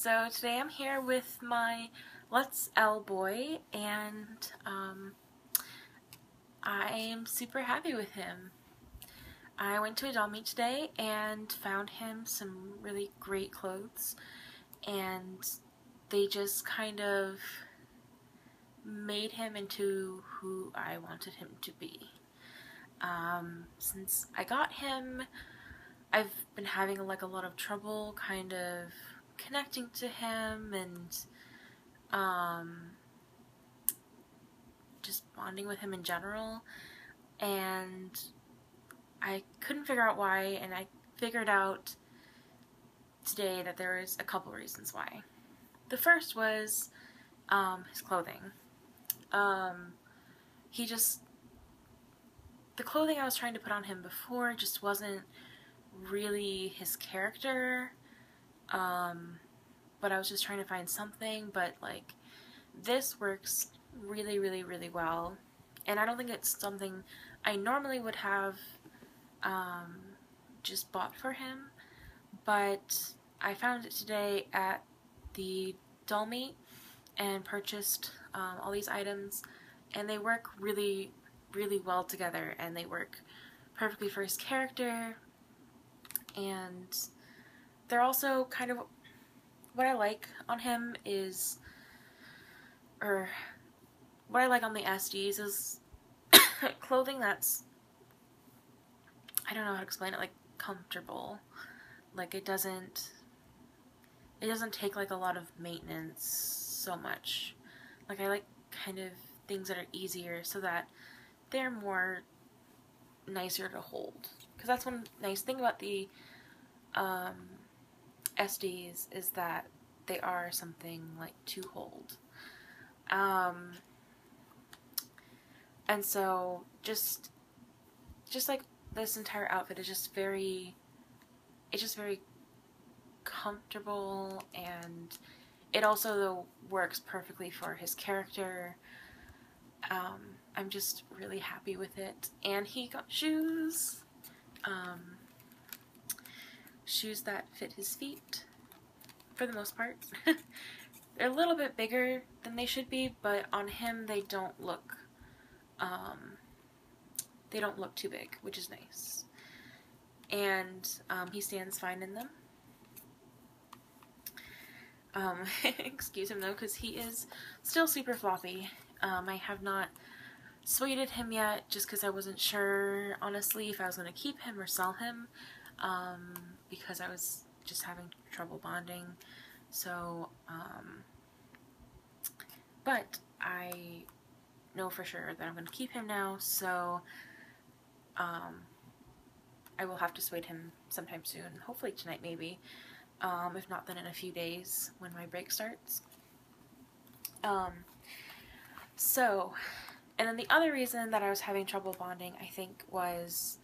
So today I'm here with my Let's L boy, and I'm super happy with him. I went to a doll meet today and found him some really great clothes, and they just kind of made him into who I wanted him to be. Since I got him, I've been having a lot of trouble kind of connecting to him and just bonding with him in general, and I couldn't figure out why, and I figured out today that there was a couple reasons why. The first was his clothing. The clothing I was trying to put on him before just wasn't really his character, but I was just trying to find something, but like this works really well, and I don't think it's something I normally would have just bought for him, but I found it today at the doll meet and purchased all these items, and they work really well together, and they work perfectly for his character, and they're also kind of what I like on him is, or what I like on the SDs is clothing that's, I don't know how to explain it, like comfortable. Like it doesn't take like a lot of maintenance so much. Like I like kind of things that are easier so that they're more nicer to hold. Because that's one nice thing about the SDs is that they are something like to hold. And so just like this entire outfit is just very comfortable, and it also works perfectly for his character. I'm just really happy with it. And he got shoes. Shoes that fit his feet for the most part. They're a little bit bigger than they should be, but on him they don't look too big, which is nice. And he stands fine in them. Excuse him though, because he is still super floppy. I have not sweighted him yet, just because I wasn't sure, honestly, if I was going to keep him or sell him, because I was just having trouble bonding. So, but I know for sure that I'm going to keep him now, so I will have to sweight him sometime soon, hopefully tonight maybe, if not then in a few days when my break starts. And then the other reason that I was having trouble bonding, I think, was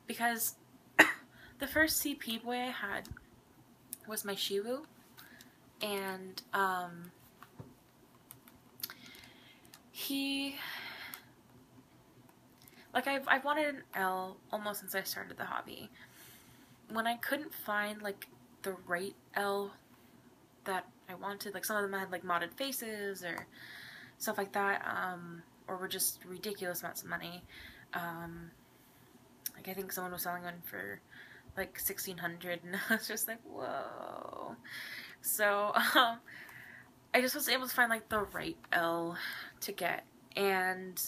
because the first CP boy I had was my Shiwu, and he, like, I've wanted an L almost since I started the hobby. When I couldn't find like the right L that I wanted, like some of them had like modded faces or stuff like that, or were just ridiculous amounts of money. Like I think someone was selling one for like 1,600, and I was just like, whoa. So I just wasn't able to find like the right L to get, and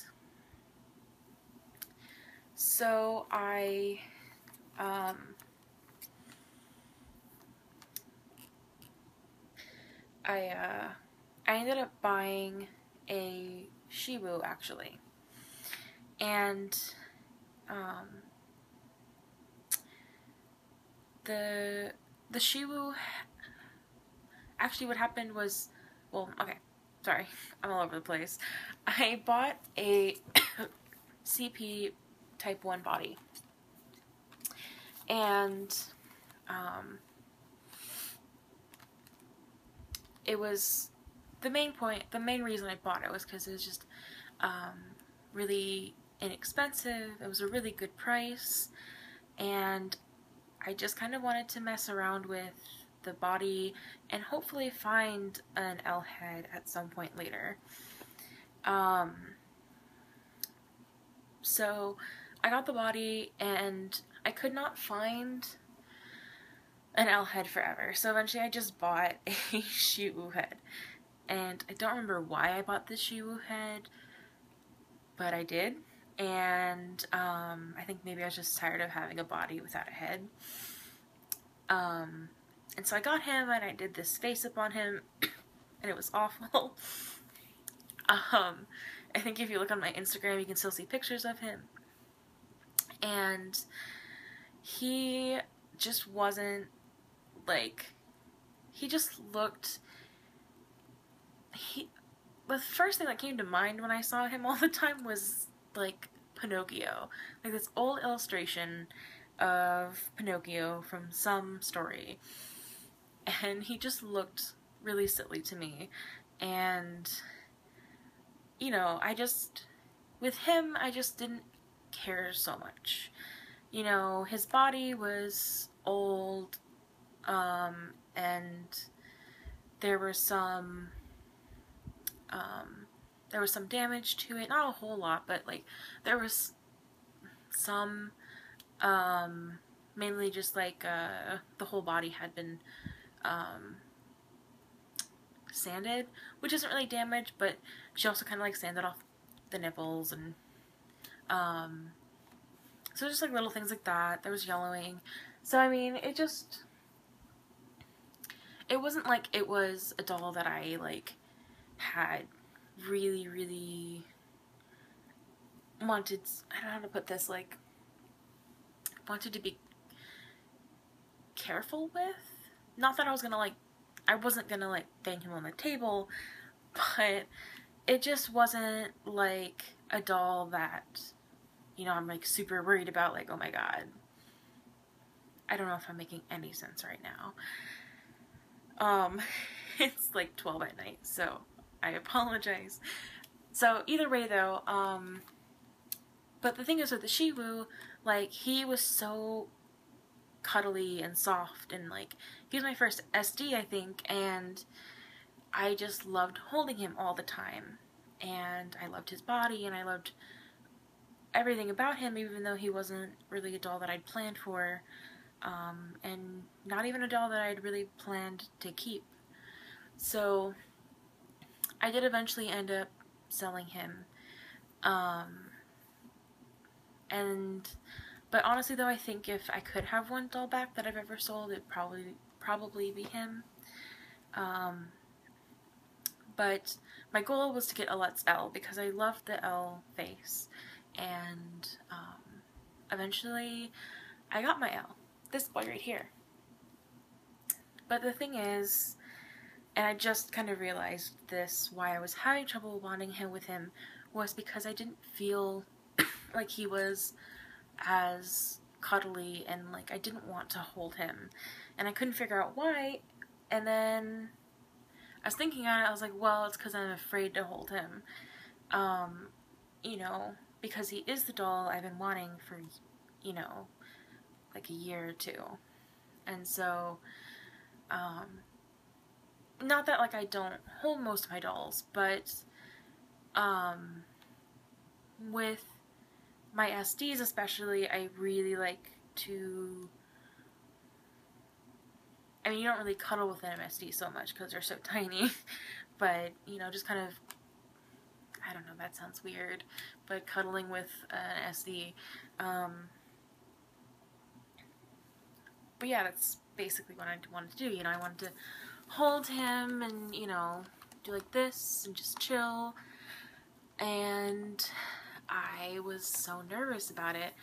so I ended up buying a Shiwu, actually, and the Shiwu, actually what happened was, well, okay, sorry, I'm all over the place. I bought a CP type 1 body, and it was the main reason I bought it was because it was just really inexpensive. It was a really good price, and I just kind of wanted to mess around with the body and hopefully find an L head at some point later. So I got the body and I could not find an L head forever. So eventually I just bought a Shiwu head. And I don't remember why I bought this Shiwu head, but I did. And I think maybe I was just tired of having a body without a head. And so I got him and I did this face up on him and it was awful. I think if you look on my Instagram you can still see pictures of him. And he just wasn't like, he just looked, the first thing that came to mind when I saw him all the time was like Pinocchio. Like this old illustration of Pinocchio from some story. And he just looked really silly to me. And, you know, with him, I just didn't care so much. You know, his body was old, and there was some damage to it. Not a whole lot, but like there was some, mainly just like the whole body had been sanded, which isn't really damage, but she also kind of like sanded off the nipples and so just like little things like that. There was yellowing. So I mean, it wasn't like it was a doll that I like had really wanted, I don't know how to put this, like wanted to be careful with. Not that I wasn't gonna like bang him on the table, but it just wasn't like a doll that, you know, I'm like super worried about, like, oh my god. I don't know if I'm making any sense right now. It's like 12 at night, so I apologize. So either way though, but the thing is with the Shiwu, like, he was so cuddly and soft, and like, he was my first SD, I think, and I just loved holding him all the time. And I loved his body, and I loved everything about him, even though he wasn't really a doll that I'd planned for, and not even a doll that I'd really planned to keep. So I did eventually end up selling him, but honestly though, I think if I could have one doll back that I've ever sold, it'd probably be him. But my goal was to get a Let's L because I loved the L face, and eventually I got my L. This boy right here. But the thing is, and I just kind of realized this, why I was having trouble bonding him with him, was because I didn't feel like he was as cuddly, and like I didn't want to hold him, and I couldn't figure out why. And then I was thinking on it, I was like, well, it's because I'm afraid to hold him, you know, because he is the doll I've been wanting for, you know, like a year or two. And so, not that like I don't hold most of my dolls, but with my SDs especially, I really like to, I mean, you don't really cuddle with an MSD so much because they're so tiny, but, you know, just kind of, I don't know, that sounds weird, but cuddling with an SD, but yeah, that's basically what I wanted to do. You know, I wanted to hold him and, you know, do like this and just chill, and I was so nervous about it,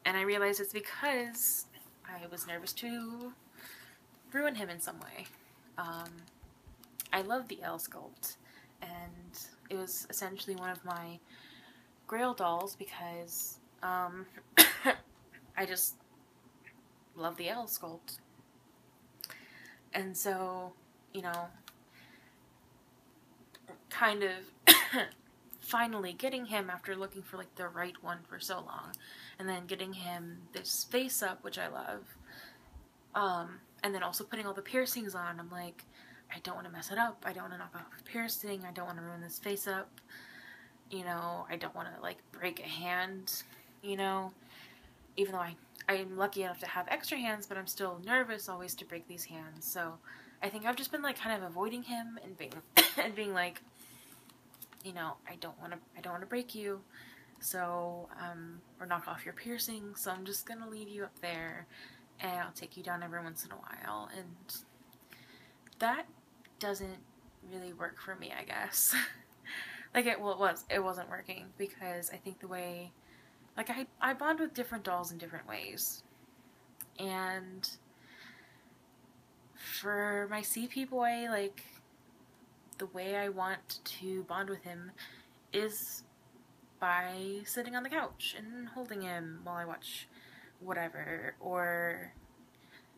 and I realized it's because I was nervous to ruin him in some way. I love the L sculpt, and it was essentially one of my Grail dolls because I just love the L sculpt. And so, you know, kind of finally getting him after looking for like the right one for so long, and then getting him this face up, which I love, And then also putting all the piercings on. I'm like, I don't want to mess it up. I don't want to knock off the piercing. I don't want to ruin this face up. You know, I don't want to like break a hand, you know, even though I'm lucky enough to have extra hands, but I'm still nervous always to break these hands. So I think I've just been like kind of avoiding him and being and being like, you know, I don't want to break you. So or knock off your piercing. So I'm just gonna leave you up there, and I'll take you down every once in a while. And that doesn't really work for me, I guess. Like it wasn't working because I think the way, like I bond with different dolls in different ways. And for my CP boy, like the way I want to bond with him is by sitting on the couch and holding him while I watch whatever, or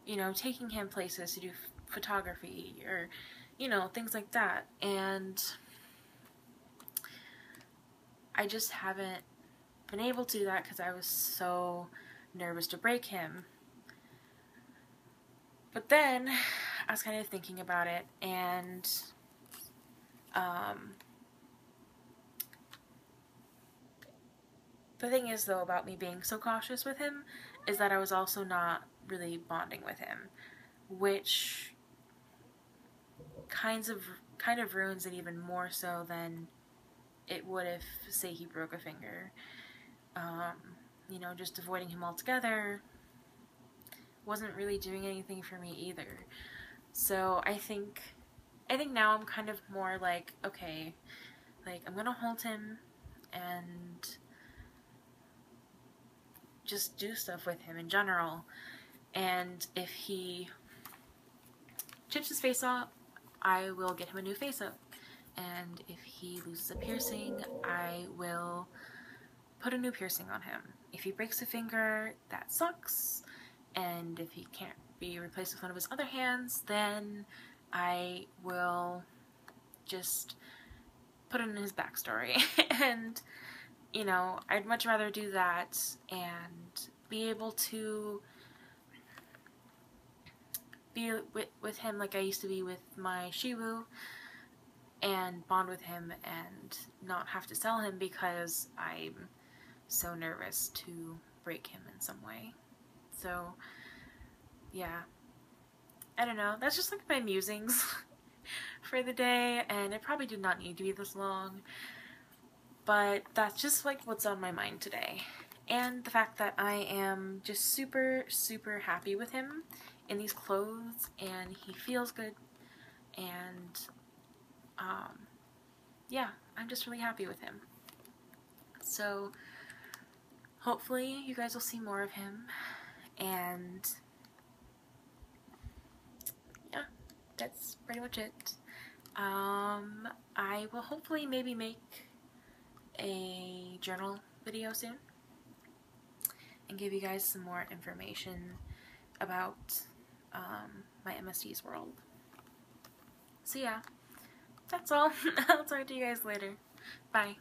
you know, taking him places to do photography, or you know, things like that. And I just haven't been able to do that because I was so nervous to break him. But then I was kind of thinking about it, and the thing is though about me being so cautious with him is that I was also not really bonding with him, which kind of ruins it even more so than it would if, say, he broke a finger. You know, just avoiding him altogether wasn't really doing anything for me either. So I think now I'm kind of more like, okay, like I'm gonna hold him and just do stuff with him in general. And if he chips his face off, I will get him a new face up. And if he loses a piercing, I will put a new piercing on him. If he breaks a finger, that sucks. And if he can't be replaced with one of his other hands, then I will just put it in his backstory. And, you know, I'd much rather do that and be able to be with him like I used to be with my Shiwu, and bond with him and not have to sell him because I'm so nervous to break him in some way. So, yeah. I don't know. That's just like my musings for the day, and it probably did not need to be this long. But that's just like what's on my mind today. And the fact that I am just super, super happy with him in these clothes, and he feels good, and yeah, I'm just really happy with him. So hopefully you guys will see more of him, and yeah, that's pretty much it. I will hopefully maybe make a journal video soon and give you guys some more information about my MSD's world. So yeah, that's all. I'll talk to you guys later. Bye.